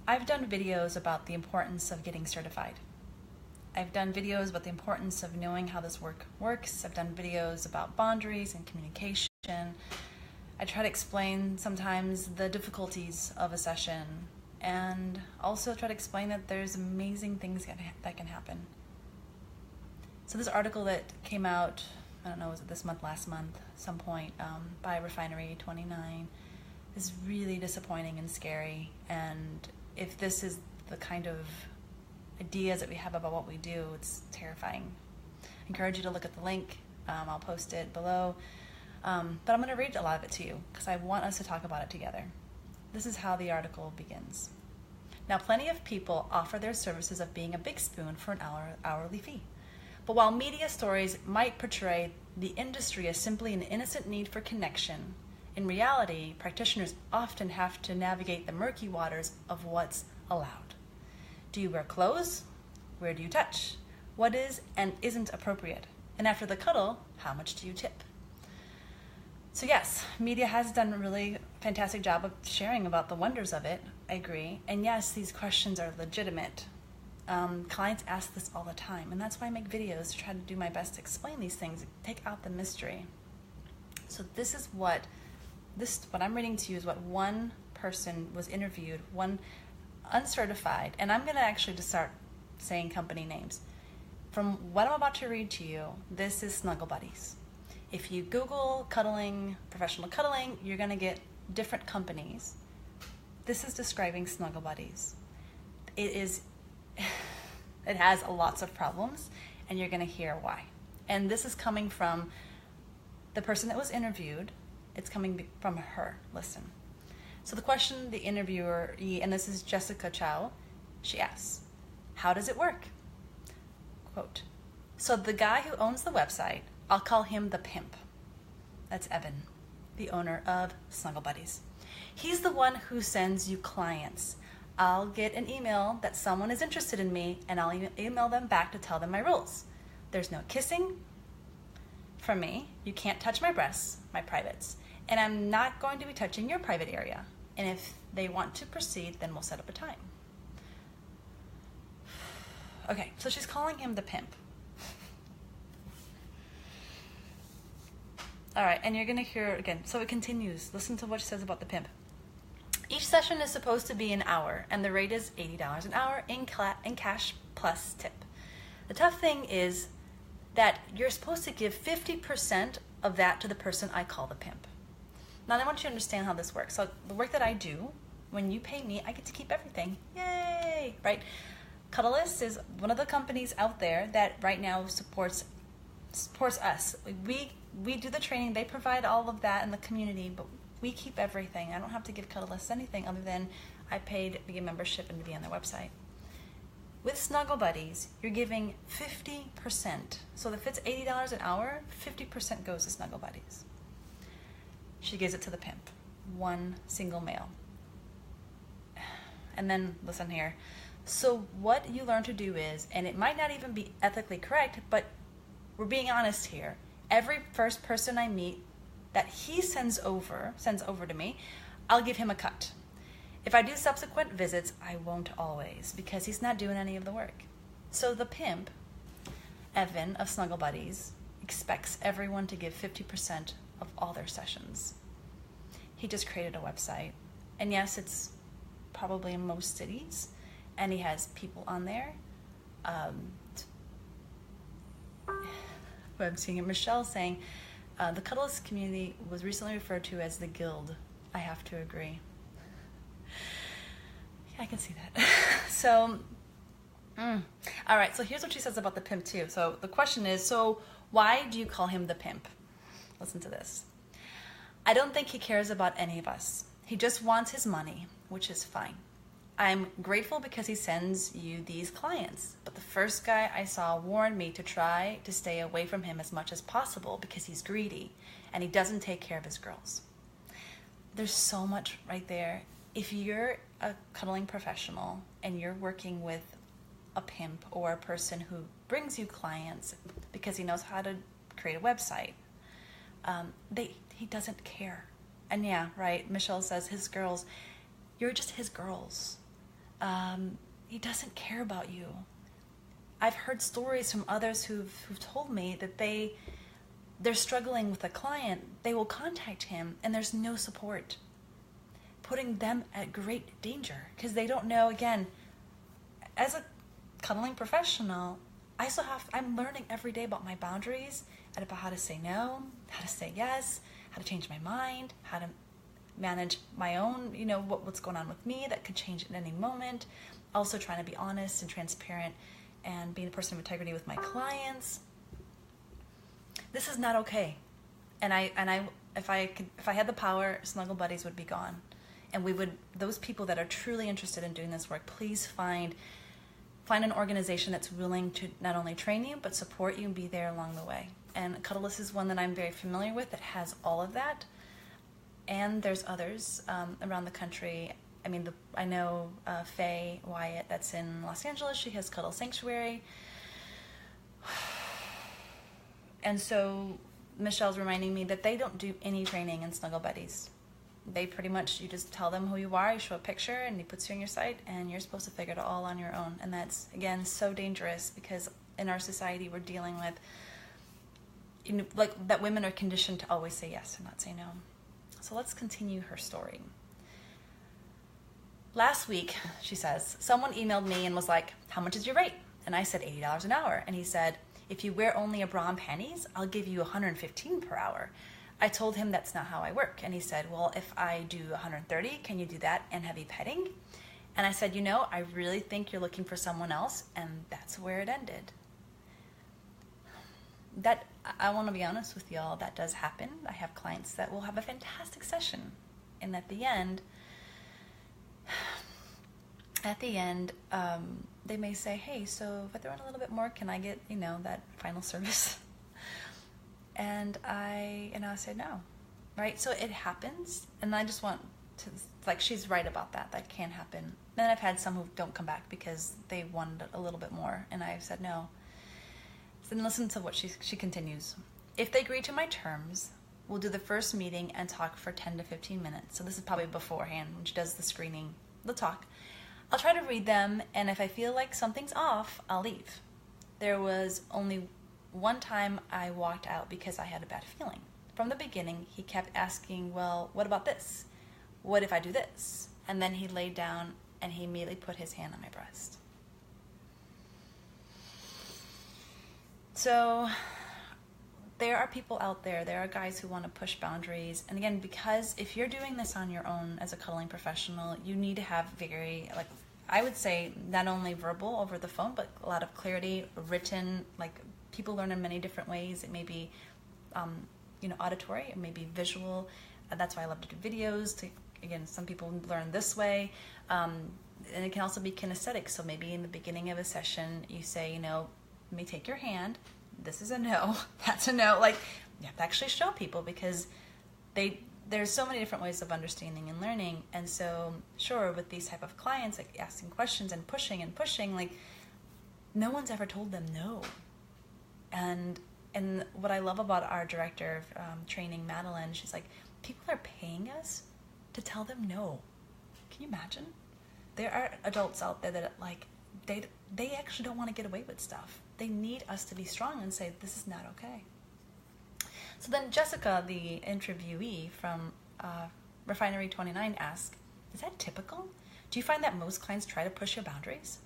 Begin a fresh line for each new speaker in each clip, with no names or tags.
I've done videos about the importance of getting certified. I've done videos about the importance of knowing how this work works. I've done videos about boundaries and communication. I try to explain sometimes the difficulties of a session and also try to explain that there's amazing things that can happen. So this article that came out, I don't know, was it this month, last month, some point, by Refinery29 is really disappointing and scary. And if this is the kind of ideas that we have about what we do, it's terrifying. I encourage you to look at the link. I'll post it below. But I'm going to read a lot of it to you because I want us to talk about it together. This is how the article begins. Now, plenty of people offer their services of being a big spoon for an hourly fee. But while media stories might portray the industry as simply an innocent need for connection, in reality, practitioners often have to navigate the murky waters of what's allowed. Do you wear clothes? Where do you touch? What is and isn't appropriate? And after the cuddle, how much do you tip? So yes, media has done a really fantastic job of sharing about the wonders of it. I agree. And yes, these questions are legitimate. Clients ask this all the time, and that's why I make videos to try to do my best to explain these things, take out the mystery. So this is what I'm reading to you is what one person was interviewed, one uncertified, and I'm going to actually just start saying company names. From what I'm about to read to you, this is Snuggle Buddies. If you Google cuddling, professional cuddling, you're going to get different companies. This is describing Snuggle Buddies. It has lots of problems, and you're going to hear why. And this is coming from the person that was interviewed. It's coming from her. Listen. So the question the interviewer, and this is Jessica Chow, she asks, how does it work? Quote, so the guy who owns the website, I'll call him the pimp. That's Evan, the owner of Snuggle Buddies. He's the one who sends you clients. I'll get an email that someone is interested in me, and I'll email them back to tell them my rules. There's no kissing from me. You can't touch my breasts, my privates, and I'm not going to be touching your private area. And if they want to proceed, then we'll set up a time. Okay, so she's calling him the pimp. All right, and you're going to hear it again. So it continues. Listen to what she says about the pimp. Each session is supposed to be an hour, and the rate is $80 an hour in cash plus tip. The tough thing is that you're supposed to give 50% of that to the person I call the pimp. Now, I want you to understand how this works. So the work that I do, when you pay me, I get to keep everything. Yay! Right? Cuddlist is one of the companies out there that right now supports us. We do the training. They provide all of that in the community, but we keep everything. I don't have to give Cuddlist anything other than I paid to get membership and to be on their website. With Snuggle Buddies, you're giving 50%. So if it's $80 an hour, 50% goes to Snuggle Buddies. She gives it to the pimp, one single male. And then, listen here. So what you learn to do is, and it might not even be ethically correct, but we're being honest here. Every first person I meet that he sends over to me, I'll give him a cut. If I do subsequent visits, I won't always, because he's not doing any of the work. So the pimp, Evan of Snuggle Buddies, expects everyone to give 50% of all their sessions. He just created a website. And yes, it's probably in most cities, and he has people on there. I'm seeing it, Michelle saying, the Cuddlist community was recently referred to as the guild. I have to agree. Yeah, I can see that. So, all right, so here's what she says about the pimp too. So the question is, so why do you call him the pimp? Listen to this. I don't think he cares about any of us. He just wants his money, which is fine. I'm grateful because he sends you these clients, but the first guy I saw warned me to try to stay away from him as much as possible because he's greedy and he doesn't take care of his girls. There's so much right there. If you're a cuddling professional and you're working with a pimp or a person who brings you clients because he knows how to create a website, he doesn't care. And yeah, right, Michelle says his girls, you're just his girls. he doesn't care about you. I've heard stories from others who've told me that they're struggling with a client. They will contact him and there's no support, putting them at great danger because they don't know. Again, as a cuddling professional, I'm learning every day about my boundaries and about how to say no, how to say yes, how to change my mind, how to manage my own, what's going on with me that could change at any moment. Also trying to be honest and transparent and being a person of integrity with my clients. This is not okay. And if I had the power, Snuggle Buddies would be gone. And those people that are truly interested in doing this work, please find an organization that's willing to not only train you, but support you and be there along the way. And Cuddlist is one that I'm very familiar with that has all of that. And there's others around the country. I mean, I know Faye Wyatt that's in Los Angeles. She has Cuddle Sanctuary. And so Michelle's reminding me that they don't do any training in Snuggle Buddies. They pretty much, you just tell them who you are, you show a picture, and he puts you on your site, and you're supposed to figure it all on your own. And that's, again, so dangerous because in our society we're dealing with, like that women are conditioned to always say yes and not say no. So let's continue her story. Last week, she says, someone emailed me and was like, how much is your rate? And I said $80 an hour. And he said, if you wear only a bra and panties, I'll give you $115 per hour. I told him that's not how I work. And he said, well, if I do 130, can you do that and heavy petting? And I said, I really think you're looking for someone else. And that's where it ended. That, I want to be honest with y'all, that does happen. I have clients that will have a fantastic session. And at the end, they may say, hey, so if I throw in a little bit more, can I get, that final service? And I say no, right? So it happens. And I just want to, she's right about that. That can happen. Then I've had some who don't come back because they wanted a little bit more. And I've said no. So then listen to what she continues. If they agree to my terms, we'll do the first meeting and talk for 10 to 15 minutes. So this is probably beforehand when she does the screening, the talk. I'll try to read them, and if I feel like something's off, I'll leave. There was only one time I walked out because I had a bad feeling. From the beginning, he kept asking, well, what about this? What if I do this? And then he laid down and he immediately put his hand on my breast. So there are people out there, there are guys who want to push boundaries. And again, because if you're doing this on your own as a cuddling professional, you need to have very, I would say, not only verbal over the phone, but a lot of clarity, written, people learn in many different ways. It may be, auditory, it may be visual. That's why I love to do videos. Again, some people learn this way. And it can also be kinesthetic. So maybe in the beginning of a session, you say, let me take your hand. This is a no. That's a no. You have to actually show people because there's so many different ways of understanding and learning. And so, sure, with these type of clients, asking questions and pushing, no one's ever told them no. And what I love about our director of training, Madeline, she's like, people are paying us to tell them no. Can you imagine? There are adults out there that they actually don't want to get away with stuff. They need us to be strong and say, this is not okay. So then Jessica, the interviewee from Refinery29, asked, is that typical? Do you find that most clients try to push your boundaries?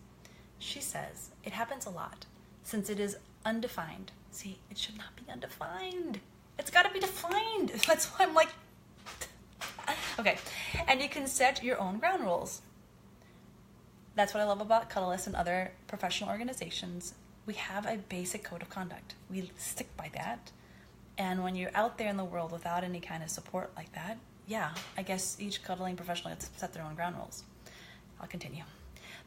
She says, it happens a lot since it is undefined. See, it should not be undefined. It's got to be defined. That's why I'm like, okay. And you can set your own ground rules. That's what I love about Cuddlist and other professional organizations. We have a basic code of conduct. We stick by that. And when you're out there in the world without any kind of support like that, yeah, I guess each cuddling professional gets to set their own ground rules. I'll continue.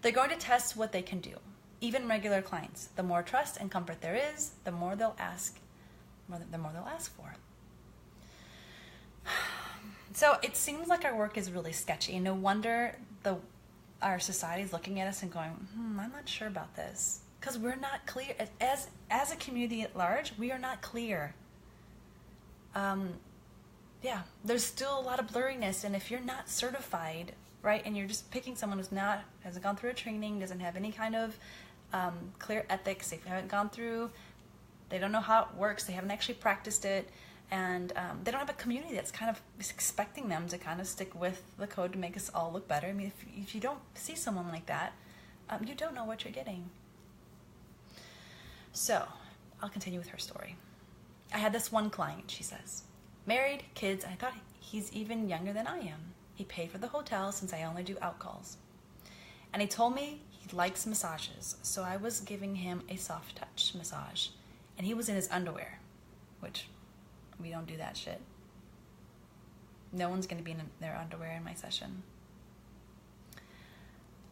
They're going to test what they can do. Even regular clients. The more trust and comfort there is, the more they'll ask for. So it seems like our work is really sketchy. No wonder our society is looking at us and going, I'm not sure about this. Because we're not clear. As a community at large, we are not clear. There's still a lot of blurriness. And if you're not certified, right? And you're just picking someone who's hasn't gone through a training, doesn't have any kind of clear ethics. They haven't gone through, they don't know how it works. They haven't actually practiced it. And they don't have a community that's kind of expecting them to kind of stick with the code to make us all look better. I mean, if you don't see someone like that, you don't know what you're getting. So I'll continue with her story. I had this one client, she says, married, kids. I thought he's even younger than I am. He paid for the hotel since I only do out calls. And he told me he likes massages, so I was giving him a soft touch massage. And he was in his underwear, which we don't do that shit. No one's going to be in their underwear in my session.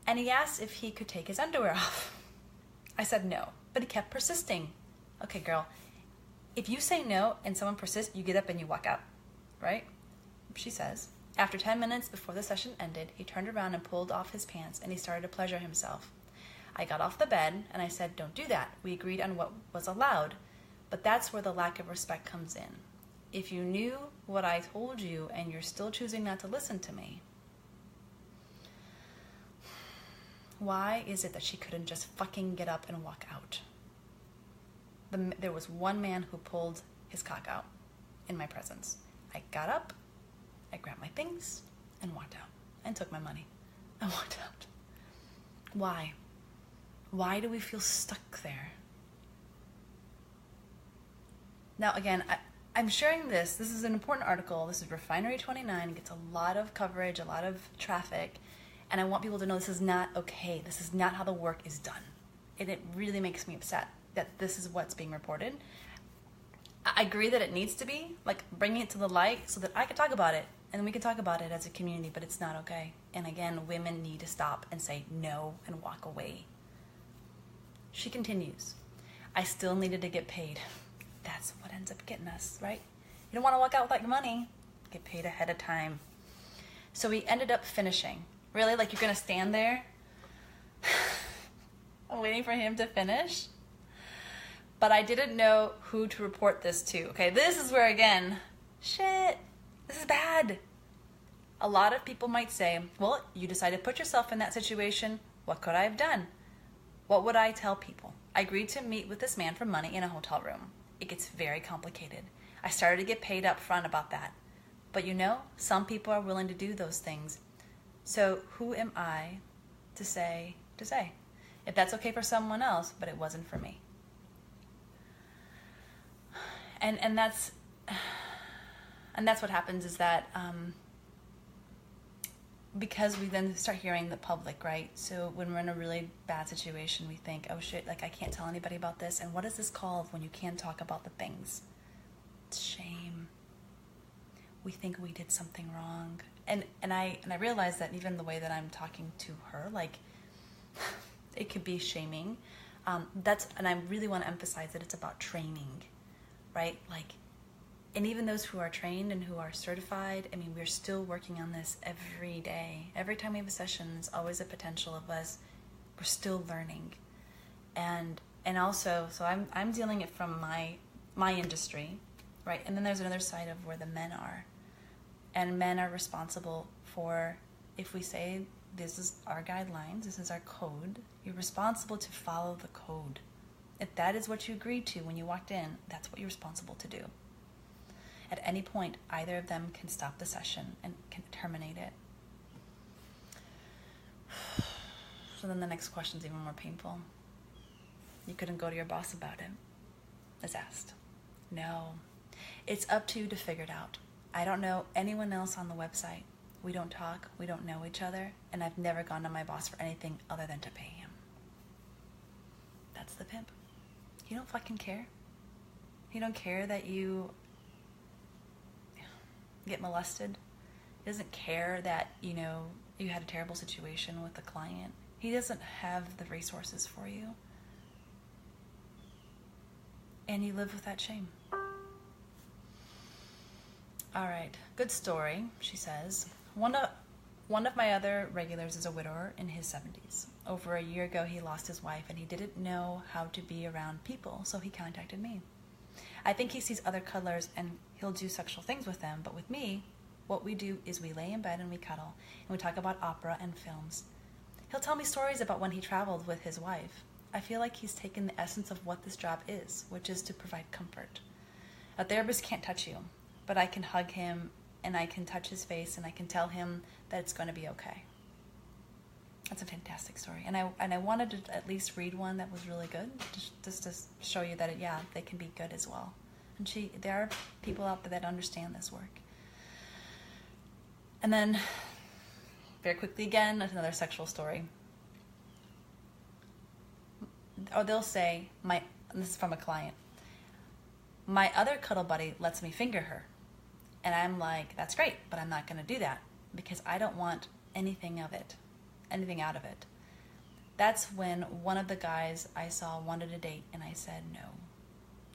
And he asked if he could take his underwear off. I said no, but he kept persisting. Okay, girl, if you say no and someone persists, you get up and you walk out, right? She says. After 10 minutes before the session ended, he turned around and pulled off his pants and he started to pleasure himself. I got off the bed and I said, don't do that. We agreed on what was allowed, but that's where the lack of respect comes in. If you knew what I told you and you're still choosing not to listen to me, why is it that she couldn't just fucking get up and walk out? There was one man who pulled his cock out in my presence. I got up, I grabbed my things, and walked out, and took my money, and walked out. Why? Why do we feel stuck there? Now, again, I'm sharing this. This is an important article. This is Refinery29. It gets a lot of coverage, a lot of traffic, and I want people to know this is not okay. This is not how the work is done. And it really makes me upset that this is what's being reported. I agree that it needs to be, like, bringing it to the light so that I can talk about it, and we can talk about it as a community, but it's not okay. And again, women need to stop and say no and walk away. She continues, I still needed to get paid. That's what ends up getting us, right? You don't want to walk out without your money. Get paid ahead of time. So we ended up finishing. Really? Like, you're going to stand there waiting for him to finish? But I didn't know who to report this to. Okay, this is where, again, shit, this is bad. A lot of people might say, well, you decided to put yourself in that situation. What could I have done? What would I tell people? I agreed to meet with this man for money in a hotel room. It gets very complicated. I started to get paid up front about that. But you know, some people are willing to do those things. So who am I to say if that's okay for someone else, but it wasn't for me? And that's what happens is that because we then start hearing the public, right? So when we're in a really bad situation, we think, oh shit, like I can't tell anybody about this. And what is this called when you can't talk about the things? It's shame. We think we did something wrong. And I realize that even the way that I'm talking to her, like it could be shaming. And I really want to emphasize that it's about training, right? Like, and even those who are trained and who are certified, I mean, we're still working on this every day. Every time we have a session, there's always a potential of us, we're still learning. And also, so I'm dealing it from my industry, right? And then there's another side of where the men are. And men are responsible for, if we say this is our guidelines, this is our code, you're responsible to follow the code. If that is what you agreed to when you walked in, that's what you're responsible to do. At any point, either of them can stop the session and can terminate it. So then the next question is even more painful. You couldn't go to your boss about it, as asked. No. It's up to you to figure it out. I don't know anyone else on the website. We don't talk, we don't know each other, and I've never gone to my boss for anything other than to pay him. That's the pimp. He don't fucking care. He don't care that you get molested. He doesn't care that, you know, you had a terrible situation with a client. He doesn't have the resources for you. And you live with that shame. All right, good story, she says. One of my other regulars is a widower in his 70s. Over a year ago, he lost his wife and he didn't know how to be around people, so he contacted me. I think he sees other cuddlers and he'll do sexual things with them, but with me, What we do is we lay in bed and we cuddle, and we talk about opera and films. He'll tell me stories about when he traveled with his wife. I feel like he's taken the essence of what this job is, which is to provide comfort. A therapist can't touch you, but I can hug him and I can touch his face and I can tell him that it's going to be okay. That's a fantastic story. And I wanted to at least read one that was really good, just to show you that, they can be good as well. And there are people out there that understand this work. And then, very quickly again, another sexual story. Or they'll say, and this is from a client, my other cuddle buddy lets me finger her. And I'm like, that's great, but I'm not going to do that because I don't want anything out of it. That's when one of the guys I saw wanted a date and I said no.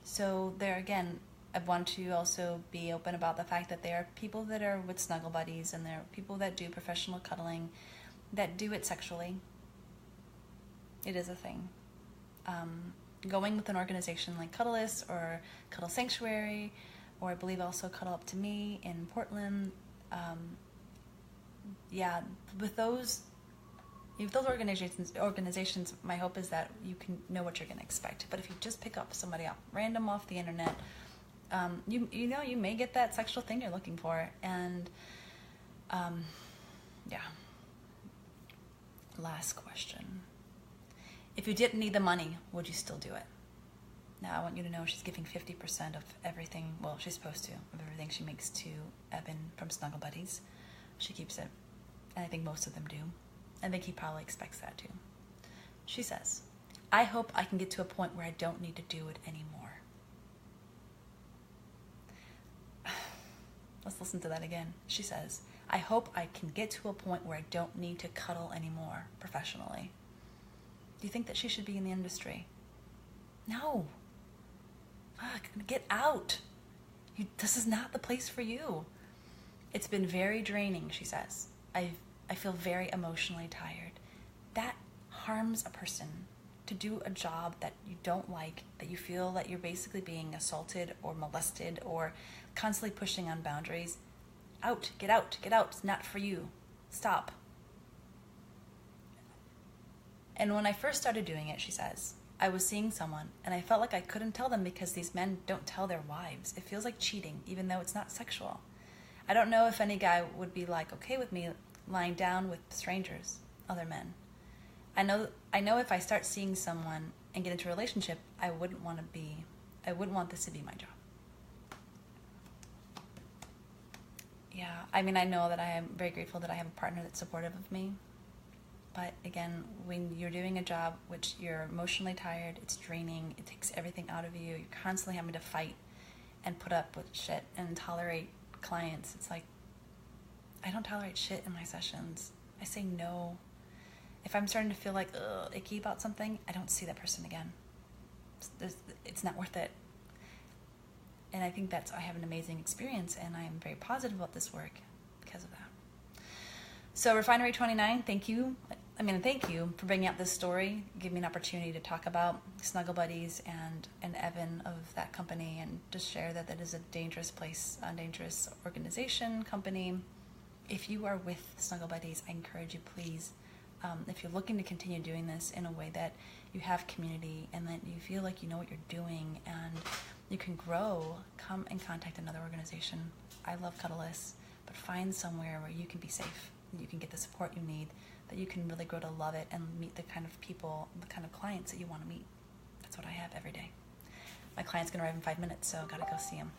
So there again, I want to also be open about the fact that there are people that are with snuggle buddies and there are people that do professional cuddling that do it sexually. It is a thing. Going with an organization like Cuddlist or Cuddle Sanctuary, or I believe also Cuddle Up to Me in Portland, with those organizations, my hope is that you can know what you're going to expect. But if you just pick up somebody random off the internet, you may get that sexual thing you're looking for. And last question. If you didn't need the money, would you still do it? Now, I want you to know she's giving 50% of everything, well, she's supposed to, of everything she makes to Evan from Snuggle Buddies. She keeps it, and I think most of them do. I think he probably expects that too. She says, I hope I can get to a point where I don't need to do it anymore. Let's listen to that again. She says, I hope I can get to a point where I don't need to cuddle anymore professionally. Do you think that she should be in the industry? No. Fuck, get out. This is not the place for you. It's been very draining, she says. I feel very emotionally tired. That harms a person to do a job that you don't like, that you feel that you're basically being assaulted or molested or constantly pushing on boundaries. Out, get out, get out. It's not for you. Stop. And when I first started doing it, she says, I was seeing someone and I felt like I couldn't tell them because these men don't tell their wives. It feels like cheating, even though it's not sexual. I don't know if any guy would be okay with me lying down with strangers, other men. I know if I start seeing someone and get into a relationship, I wouldn't want this to be my job. Yeah, I know that I am very grateful that I have a partner that's supportive of me. But again, when you're doing a job which you're emotionally tired, it's draining, it takes everything out of you, you're constantly having to fight and put up with shit and tolerate clients. It's like, I don't tolerate shit in my sessions. I say no. If I'm starting to feel icky about something, I don't see that person again. It's not worth it. And I think I have an amazing experience and I am very positive about this work because of that. So Refinery29, thank you. Thank you for bringing up this story, give me an opportunity to talk about Snuggle Buddies and Evan of that company, and just share that is a dangerous place, a dangerous organization, company. If you are with Snuggle Buddies, I encourage you, please, if you're looking to continue doing this in a way that you have community and that you feel like you know what you're doing and you can grow, come and contact another organization. I love Cuddlist, but find somewhere where you can be safe, you can get the support you need, that you can really grow to love it and meet the kind of people, the kind of clients that you want to meet. That's what I have every day. My client's going to arrive in 5 minutes, so I've got to go see him.